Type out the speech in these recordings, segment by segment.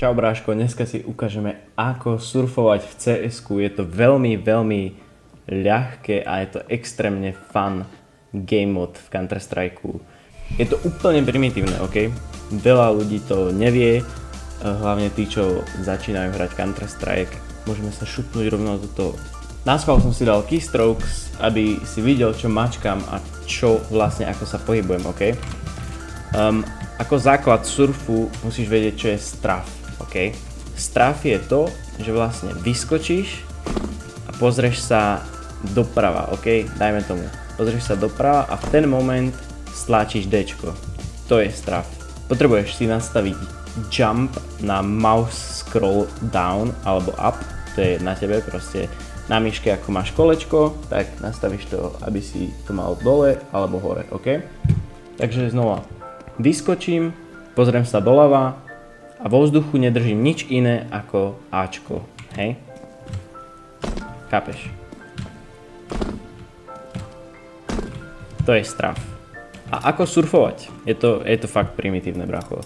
Čau bráško, dneska si ukážeme ako surfovať v CS-ku. Je to veľmi ľahké a je to extrémne fun game mode v Counter-Strike. Je to úplne primitívne, ok? Veľa ľudí to nevie, hlavne tí, čo začínajú hrať Counter-Strike. Môžeme sa šupnúť rovno do toho. Naschvál som si dal keystrokes, aby si videl, čo mačkám a čo vlastne, ako sa pohybujem, ok? Ako základ surfu musíš vedieť, čo je strafe, ok? Strafe je to, že vlastne vyskočíš a pozrieš sa doprava, ok? Dajme tomu. Pozrieš sa doprava a v ten moment stlačíš Dčko. To je strafe. Potrebuješ si nastaviť jump na mouse scroll down alebo up. To je na tebe, proste na myške, ako máš kolečko, tak nastavíš to, aby si to mal dole alebo hore, ok? Takže znova. Vyskočím, pozriem sa doľava a vo vzduchu nedržím nič iné ako Ačko, hej? Chápeš? To je strafe. A ako surfovať? Je to fakt primitívne, bracho.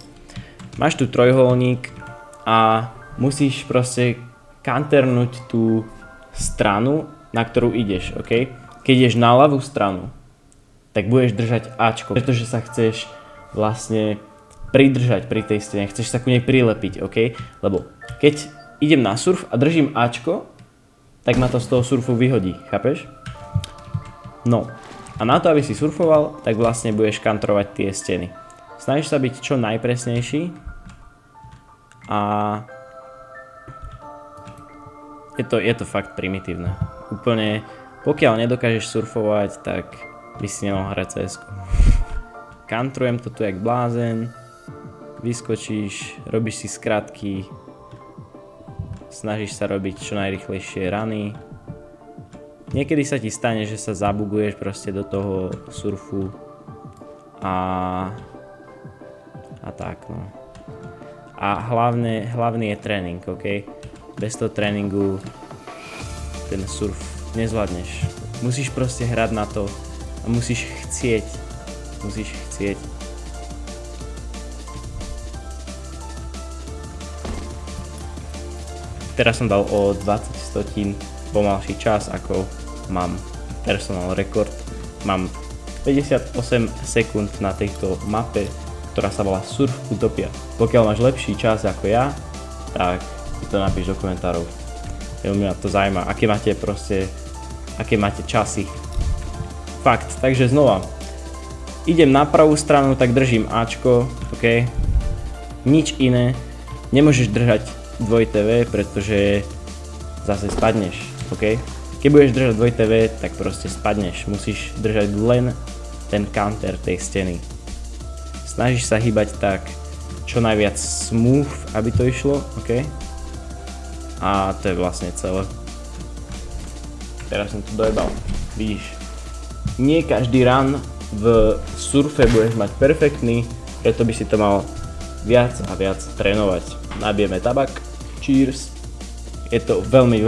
Máš tu trojholník a musíš proste kanternúť tú stranu, na ktorú ideš, ok? Keď ideš na ľavú stranu, tak budeš držať Ačko, pretože sa chceš vlastne pridržať pri tej stene, chceš sa ku nej prilepiť, ok? Lebo keď idem na surf a držím Ačko, tak ma to z toho surfu vyhodí, chápeš? No, a na to, aby si surfoval, tak vlastne budeš kantrovať tie steny. Snažíš sa byť čo najpresnejší a je to fakt primitívne. Úplne, pokiaľ nedokážeš surfovať, tak by si nemal hrať CS-ku. Kantrujem to tu jak blázen, vyskočíš, robíš si skratky, snažíš sa robiť čo najrýchlejšie runy. Niekedy sa ti stane, že sa zabuguješ proste do toho surfu a tak no. A hlavný je tréning, ok? Bez toho tréningu ten surf nezvládneš. Musíš proste hrať na to a musíš chcieť. Teraz som dal o 20 stotín pomalší čas, ako mám personal record. Mám 58 sekúnd na tejto mape, ktorá sa volá Surf Utopia. Pokiaľ máš lepší čas ako ja, tak mi to napíš do komentárov. Veľmi ma to zaujíma, aké máte časy. Fakt, takže znova. Idem na pravú stranu, tak držím Ačko, ok? Nič iné. Nemôžeš držať 2TV, pretože zase spadneš, ok? Keď budeš držať 2TV, tak proste spadneš. Musíš držať len ten counter tej steny. Snažíš sa hýbať tak čo najviac smooth, aby to išlo, ok? A to je vlastne celé. Teraz som to dojebal. Vidíš? Nie každý run v surfe budeš mať perfektný, preto by si to mal viac a viac trénovať. Nabijeme tabak. Cheers. Je to veľmi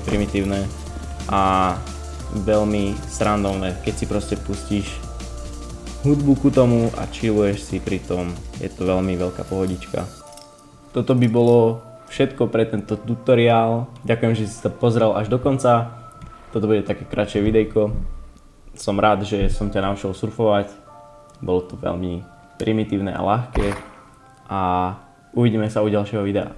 primitívne a veľmi srandovné, keď si proste pustíš hudbu ku tomu a chilluješ si pri tom. Je to veľmi veľká pohodička. Toto by bolo všetko pre tento tutoriál. Ďakujem, že si to pozrel až do konca. Toto bude také kratšie videjko. Som rád, že som ťa naučil surfovať. Bolo to veľmi primitívne a ľahké. A uvidíme sa u ďalšieho videa.